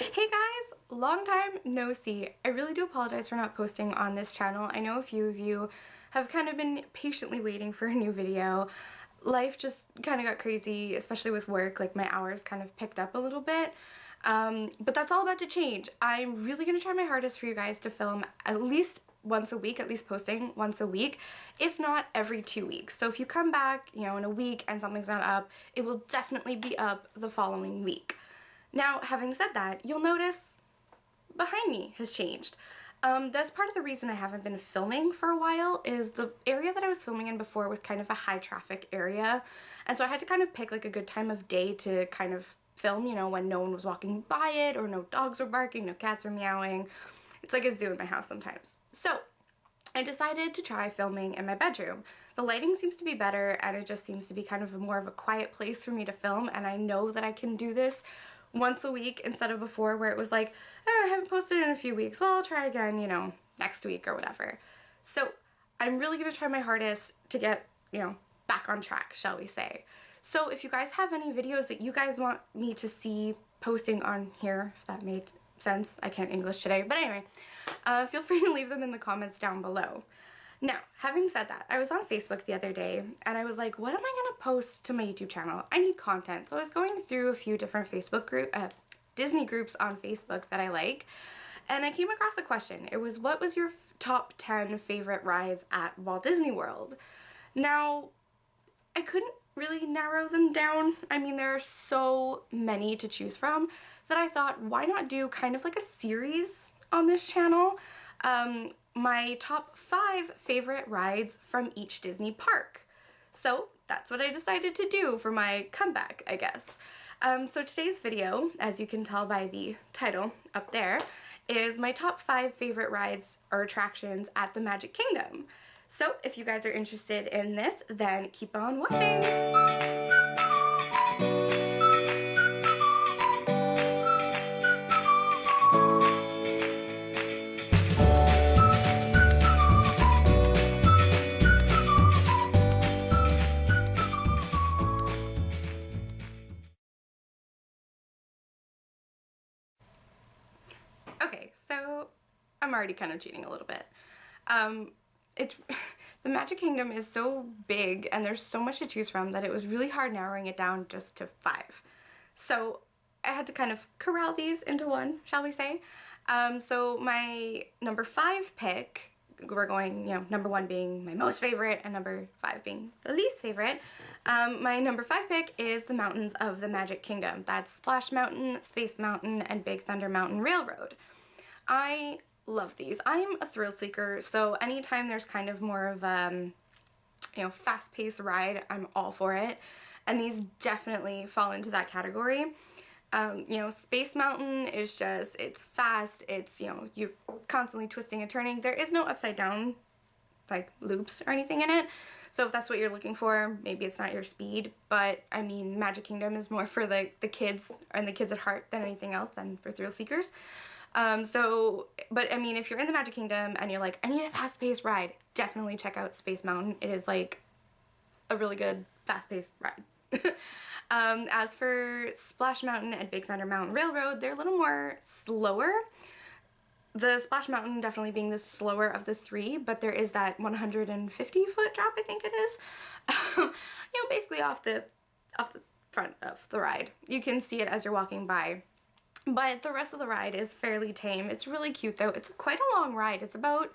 Hey guys, long time no see. I really do apologize for not posting on this channel. I know a few of you have kind of been patiently waiting for a new video. Life just kind of got crazy, especially with work, like my hours kind of picked up a little bit. But that's all about to change. I'm really going to try my hardest for you guys to film at least once a week, at least posting once a week, if not every 2 weeks. So if you come back, in a week and something's not up, it will definitely be up the following week. Now, having said that, you'll notice behind me has changed. That's part of the reason I haven't been filming for a while is the area that I was filming in before was kind of a high traffic area. And so I had to kind of pick like a good time of day to kind of film, when no one was walking by it or no dogs were barking, no cats were meowing. It's like a zoo in my house sometimes. So I decided to try filming in my bedroom. The lighting seems to be better and it just seems to be kind of more of a quiet place for me to film, and I know that I can do this once a week instead of before where it was like, oh, I haven't posted in a few weeks, well, I'll try again, next week or whatever. So I'm really gonna try my hardest to get, back on track, shall we say. So if you guys have any videos that you guys want me to see posting on here, if that made sense, I can't English today, but anyway, feel free to leave them in the comments down below. Now, having said that, I was on Facebook the other day and I was like, what am I gonna post to my YouTube channel? I need content. So I was going through a few different Disney groups on Facebook that I like, and I came across a question. It was, what was your top 10 favorite rides at Walt Disney World? Now, I couldn't really narrow them down. I mean, there are so many to choose from that I thought, why not do kind of like a series on this channel? My top 5 favorite rides from each Disney park. So that's what I decided to do for my comeback, I guess. So today's video, as you can tell by the title up there, is my top 5 favorite rides or attractions at the Magic Kingdom. So if you guys are interested in this, then keep on watching. Okay, so I'm already kind of cheating a little bit. The Magic Kingdom is so big and there's so much to choose from that it was really hard narrowing it down just to 5. So I had to kind of corral these into one, shall we say. So my number 5 pick, we're going, number 1 being my most favorite and number 5 being the least favorite. My number 5 pick is the Mountains of the Magic Kingdom. That's Splash Mountain, Space Mountain, and Big Thunder Mountain Railroad. I love these. I'm a thrill seeker, so anytime there's kind of more of fast-paced ride, I'm all for it. And these definitely fall into that category. Space Mountain is just, it's fast, it's, you're constantly twisting and turning. There is no upside down, like, loops or anything in it. So if that's what you're looking for, maybe it's not your speed. But, I mean, Magic Kingdom is more for, the kids and the kids at heart than anything else, than for thrill seekers. But I mean, if you're in the Magic Kingdom and you're like, I need a fast-paced ride, definitely check out Space Mountain. It is, like, a really good fast-paced ride. As for Splash Mountain and Big Thunder Mountain Railroad, they're a little more slower. The Splash Mountain definitely being the slower of the 3, but there is that 150-foot drop, I think it is. Basically off the front of the ride. You can see it as you're walking by. But the rest of the ride is fairly tame. It's really cute though. It's quite a long ride. It's about,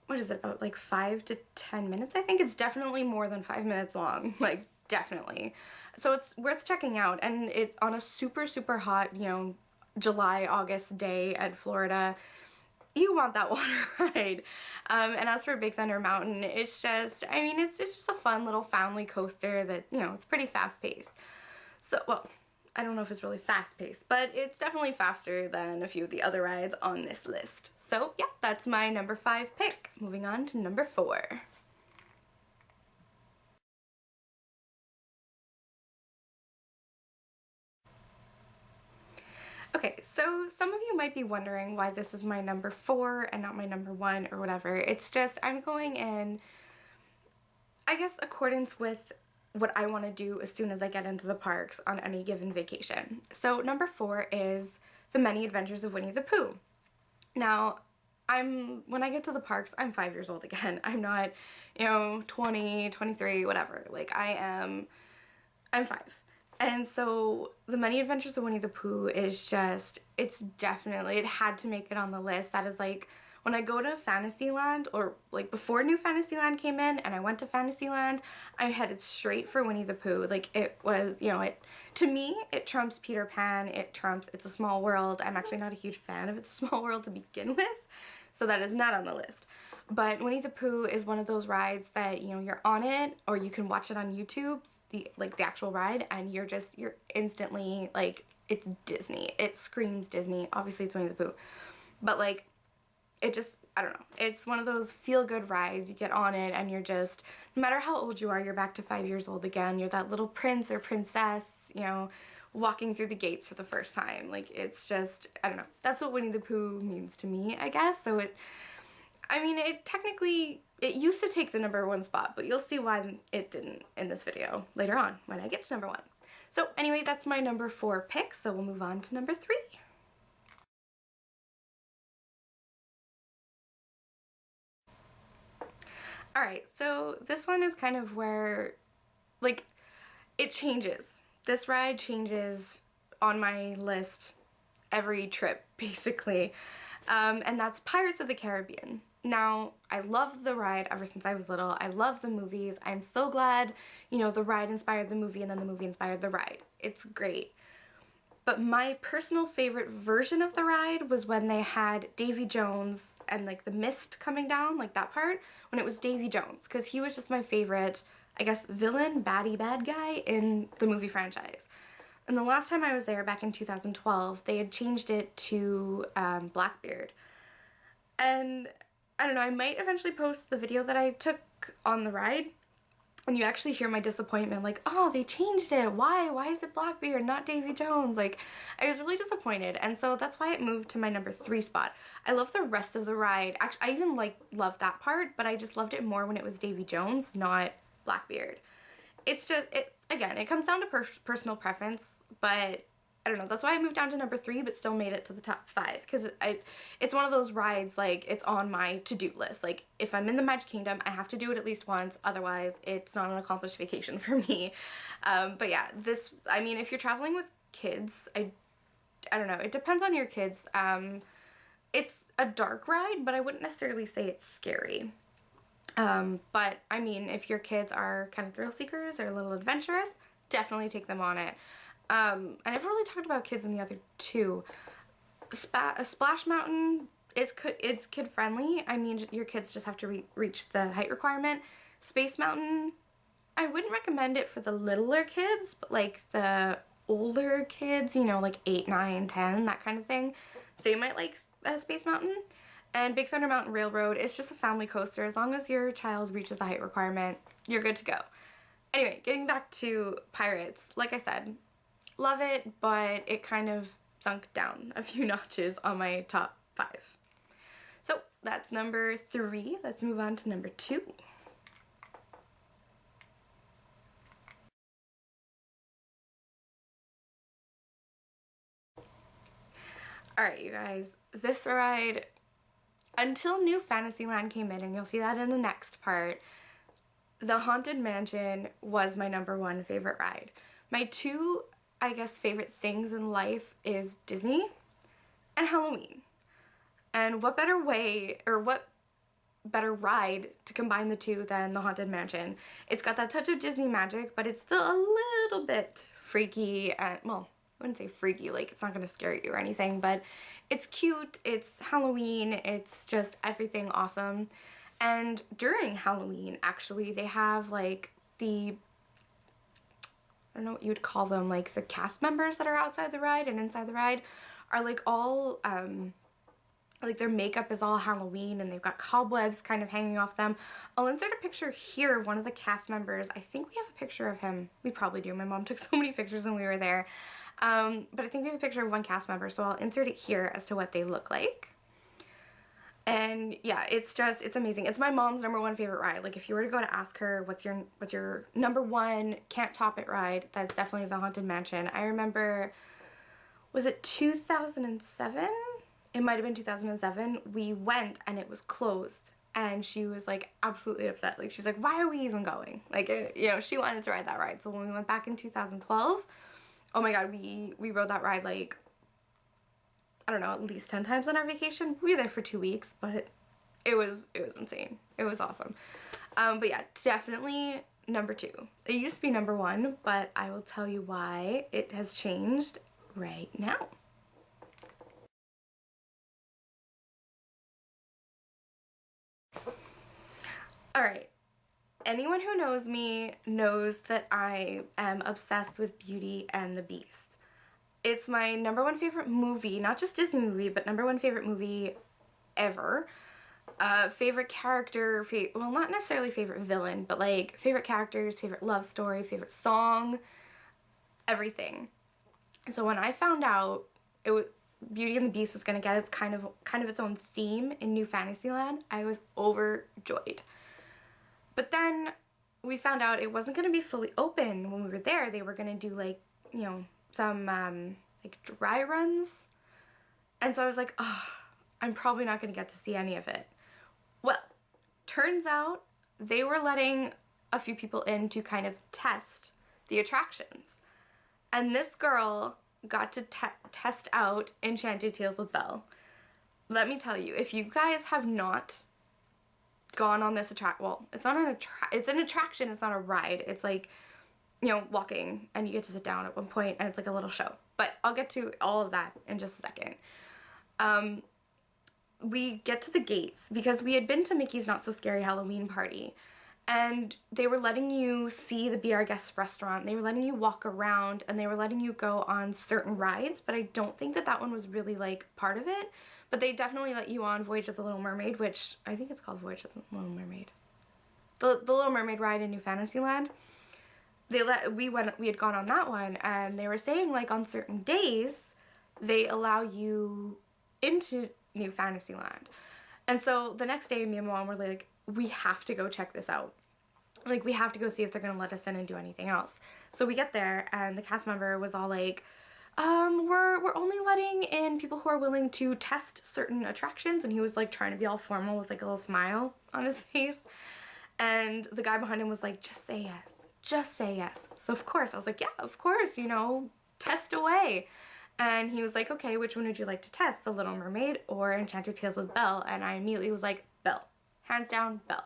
what is it, about like 5 to 10 minutes? I think it's definitely more than 5 minutes long. Like, definitely. So it's worth checking out. And it on a super, super hot, July, August day at Florida, you want that water ride. And as for Big Thunder Mountain, it's just, I mean, it's just a fun little family coaster that, it's pretty fast paced. So, well, I don't know if it's really fast-paced, but it's definitely faster than a few of the other rides on this list. So yeah, that's my number 5 pick. Moving on to number 4. Okay, so some of you might be wondering why this is my number 4 and not my number 1 or whatever. It's just, I'm going in, I guess, accordance with what I want to do as soon as I get into the parks on any given vacation. So number 4 is The Many Adventures of Winnie the Pooh. Now, when I get to the parks, I'm 5 years old again. I'm not, 20, 23, whatever. Like, I'm 5. And so The Many Adventures of Winnie the Pooh is just, it had to make it on the list. That is like, when I go to Fantasyland, or like before New Fantasyland came in and I went to Fantasyland, I headed straight for Winnie the Pooh. Like, it was, to me, it trumps Peter Pan, It's a Small World. I'm actually not a huge fan of It's a Small World to begin with, so that is not on the list. But Winnie the Pooh is one of those rides that, you're on it, or you can watch it on YouTube, the actual ride, and you're instantly, like, it's Disney. It screams Disney. Obviously, it's Winnie the Pooh. But, like, I don't know. It's one of those feel-good rides. You get on it, and you're just, no matter how old you are, you're back to 5 years old again. You're that little prince or princess, walking through the gates for the first time. Like, it's just, I don't know. That's what Winnie the Pooh means to me, I guess. So it used to take the #1 spot, but you'll see why it didn't in this video later on when I get to #1. So anyway, that's my #4 pick, so we'll move on to #3. Alright, so this one is kind of where, like, it changes. This ride changes on my list every trip, basically. And that's Pirates of the Caribbean. Now, I love the ride ever since I was little. I love the movies. I'm so glad, the ride inspired the movie and then the movie inspired the ride. It's great. But my personal favorite version of the ride was when they had Davy Jones and, like, the mist coming down, like that part, when it was Davy Jones, because he was just my favorite, I guess, villain, bad guy in the movie franchise. And the last time I was there, back in 2012, they had changed it to Blackbeard. And I don't know, I might eventually post the video that I took on the ride, and you actually hear my disappointment, like, oh, they changed it. Why is it Blackbeard, not Davy Jones? Like, I was really disappointed, and so that's why it moved to my #3 spot. I love the rest of the ride. Actually, I even, love that part, but I just loved it more when it was Davy Jones, not Blackbeard. It's just, again, it comes down to personal preference, but I don't know, that's why I moved down to #3, but still made it to the top 5, because it's one of those rides, like, it's on my to-do list. Like, if I'm in the Magic Kingdom, I have to do it at least once, otherwise it's not an accomplished vacation for me. But yeah, if you're traveling with kids, I don't know, it depends on your kids. It's a dark ride, but I wouldn't necessarily say it's scary. But if your kids are kind of thrill seekers or a little adventurous, definitely take them on it. I never really talked about kids in the other two. Splash Mountain it's kid friendly. Your kids just have to reach the height requirement. Space Mountain, I wouldn't recommend it for the littler kids, but like the older kids, like 8, 9, 10, that kind of thing, they might like Space Mountain. And Big Thunder Mountain Railroad, it's just a family coaster. As long as your child reaches the height requirement, you're good to go. Anyway, getting back to Pirates, like I said, love it, but it kind of sunk down a few notches on my top 5. So that's #3. Let's move on to #2. Alright, you guys, this ride, until New Fantasyland came in, and you'll see that in the next part, the Haunted Mansion was my #1 favorite ride. My 2, I guess, favorite things in life is Disney and Halloween. And what better way, or what better ride to combine the two than the Haunted Mansion? It's got that touch of Disney magic, but it's still a little bit freaky, and, well, I wouldn't say freaky, like it's not gonna scare you or anything, but it's cute, it's Halloween, it's just everything awesome. And during Halloween, actually, they have like I don't know what you would call them, like the cast members that are outside the ride and inside the ride are like all, like their makeup is all Halloween and they've got cobwebs kind of hanging off them. I'll insert a picture here of one of the cast members. I think we have a picture of him. We probably do. My mom took so many pictures when we were there. But I think we have a picture of one cast member, so I'll insert it here as to what they look like. And yeah, it's amazing. It's my mom's #1 favorite ride. Like if you were to go to ask her what's your #1 can't top it ride, that's definitely the Haunted Mansion. I remember was it 2007? It might have been 2007. We went and it was closed. And she was like absolutely upset. Like she's like, why are we even going? Like, you know, she wanted to ride that ride. So when we went back in 2012, oh my god, we rode that ride like, I don't know, at least 10 times on our vacation. We were there for 2 weeks, but it was insane. It was awesome. But yeah, definitely number 2. It used to be number 1, but I will tell you why it has changed right now. Alright, anyone who knows me knows that I am obsessed with Beauty and the Beast. It's my number 1 favorite movie, not just Disney movie, but number 1 favorite movie ever. Favorite character, well, not necessarily favorite villain, but like favorite characters, favorite love story, favorite song, everything. So when I found out Beauty and the Beast was gonna get its kind of its own theme in New Fantasyland, I was overjoyed. But then we found out it wasn't gonna be fully open when we were there. They were gonna do like, you know, some like dry runs. And so I was like, oh, I'm probably not gonna get to see any of it. Well, turns out they were letting a few people in to kind of test the attractions. And this girl got to test out Enchanted Tales with Belle. Let me tell you, if you guys have not gone on this well, it's not it's an attraction, it's not a ride. It's like, you know, walking and you get to sit down at one point and it's like a little show. But I'll get to all of that in just a second. We get to the gates because we had been to Mickey's Not So Scary Halloween Party and they were letting you see the Be Our Guest restaurant. They were letting you walk around and they were letting you go on certain rides, but I don't think that one was really like part of it. But they definitely let you on Voyage of the Little Mermaid, which I think it's called Voyage of the Little Mermaid. The Little Mermaid ride in New Fantasyland. We had gone on that one and they were saying like on certain days they allow you into New Fantasyland. And so the next day me and Mom were like, we have to go check this out. Like we have to go see if they're gonna let us in and do anything else. So we get there and the cast member was all like, we're only letting in people who are willing to test certain attractions, and he was like trying to be all formal with like a little smile on his face. And the guy behind him was like, just say yes. Just say yes. So of course I was like, yeah, of course, you know, test away. And he was like, okay, which one would you like to test? The Little Mermaid or Enchanted Tales with Belle? And I immediately was like, Belle. Hands down, Belle.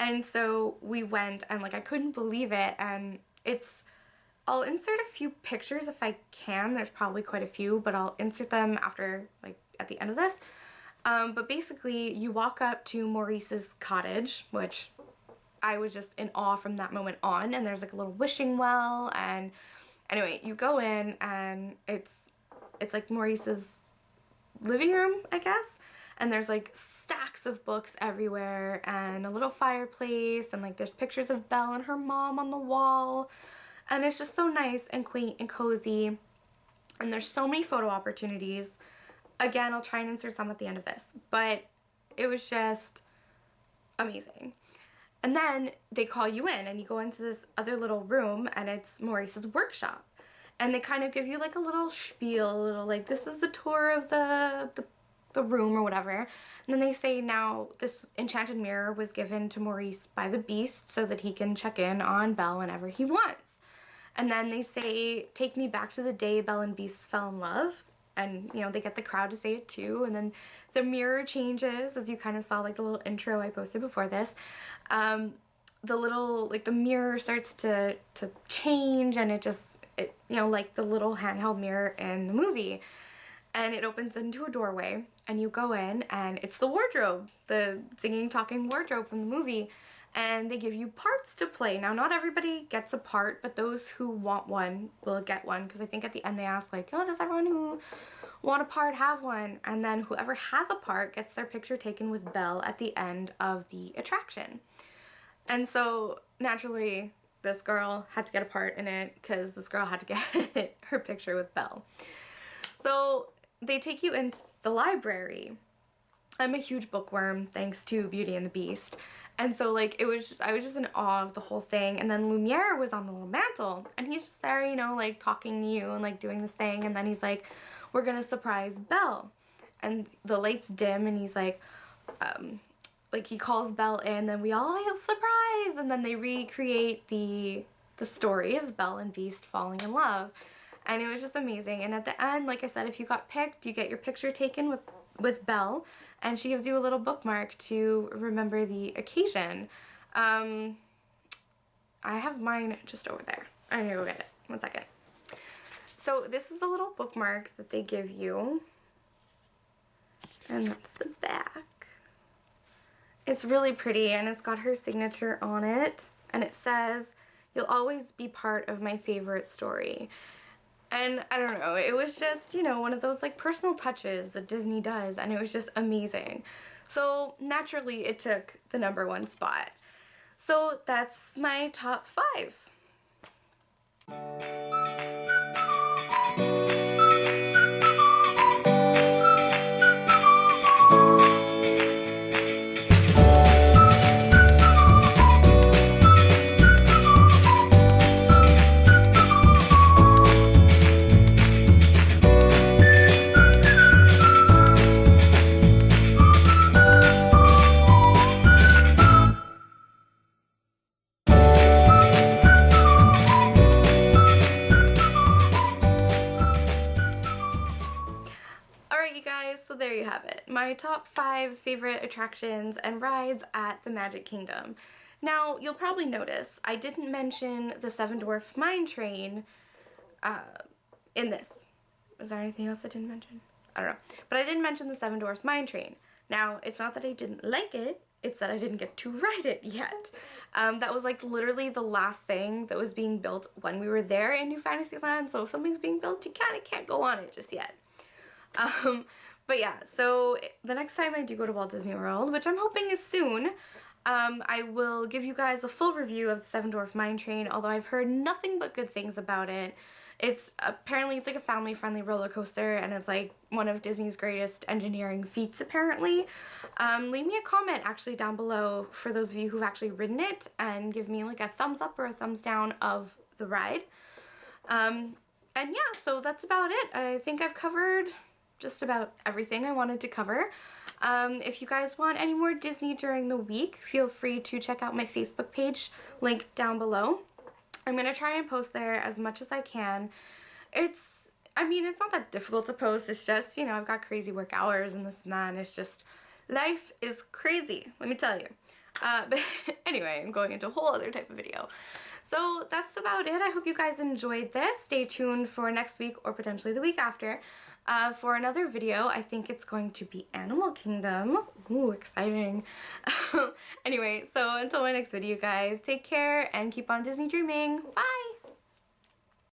And so we went and like I couldn't believe it. And I'll insert a few pictures if I can. There's probably quite a few, but I'll insert them after, like, at the end of this. But basically, you walk up to Maurice's cottage, which I was just in awe from that moment on, and there's like a little wishing well, and anyway, you go in and it's like Maurice's living room, I guess, and there's like stacks of books everywhere and a little fireplace, and like there's pictures of Belle and her mom on the wall, and it's just so nice and quaint and cozy, and there's so many photo opportunities. Again, I'll try and insert some at the end of this, but it was just amazing. And then they call you in and you go into this other little room and it's Maurice's workshop. And they kind of give you like a little spiel, a little like, this is the tour of the room or whatever. And then they say now this enchanted mirror was given to Maurice by the Beast so that he can check in on Belle whenever he wants. And then they say, take me back to the day Belle and Beast fell in love. And, you know, they get the crowd to say it too. And then the mirror changes, as you kind of saw, like the little intro I posted before this. The little, like the mirror starts to change, and it, you know, like the little handheld mirror in the movie. And it opens into a doorway, and you go in, and it's the wardrobe, the singing, talking wardrobe from the movie. And they give you parts to play. Now, not everybody gets a part, but those who want one will get one. Because I think at the end they ask, like, oh, does everyone who want a part have one? And then whoever has a part gets their picture taken with Belle at the end of the attraction. And so, naturally, this girl had to get a part in it because this girl had to get her picture with Belle. So, they take you into the library. I'm a huge bookworm thanks to Beauty and the Beast. And so like it was just, I was just in awe of the whole thing. And then Lumiere was on the little mantle and he's just there, you know, like talking to you and like doing this thing. And then he's like, we're gonna surprise Belle. And the lights dim and he's like he calls Belle in, then we all like surprise, and then they recreate the story of Belle and Beast falling in love. And it was just amazing. And at the end, like I said, if you got picked, you get your picture taken with Belle, and she gives you a little bookmark to remember the occasion. I have mine just over there. I need to go get it. One second. So this is a little bookmark that they give you, and that's the back. It's really pretty, and it's got her signature on it, and it says, "You'll always be part of my favorite story." And I don't know, it was just, you know, one of those like personal touches that Disney does, and it was just amazing. So naturally it took the #1 spot. So that's my top 5. Alright you guys, so there you have it. My top 5 favorite attractions and rides at the Magic Kingdom. Now, you'll probably notice I didn't mention the Seven Dwarfs Mine Train in this. Is there anything else I didn't mention? I don't know. But I didn't mention the Seven Dwarfs Mine Train. Now, it's not that I didn't like it, it's that I didn't get to ride it yet. That was like literally the last thing that was being built when we were there in New Fantasyland, so if something's being built, you kind of can't go on it just yet. But yeah, so the next time I do go to Walt Disney World, which I'm hoping is soon, I will give you guys a full review of the Seven Dwarfs Mine Train, although I've heard nothing but good things about it. It's apparently it's like a family-friendly roller coaster, and it's like one of Disney's greatest engineering feats apparently. Leave me a comment actually down below for those of you who've actually ridden it, and give me like a thumbs up or a thumbs down of the ride. And yeah, so that's about it. I think I've covered just about everything I wanted to cover. If you guys want any more Disney during the week, feel free to check out my Facebook page, linked down below. I'm gonna try and post there as much as I can. I mean, it's not that difficult to post, it's just, you know, I've got crazy work hours and this and that, and it's just, life is crazy, let me tell you. But anyway, I'm going into a whole other type of video. So that's about it. I hope you guys enjoyed this. Stay tuned for next week or potentially the week after for another video. I think it's going to be Animal Kingdom. Ooh, exciting. Anyway, so until my next video, guys, take care and keep on Disney dreaming. Bye!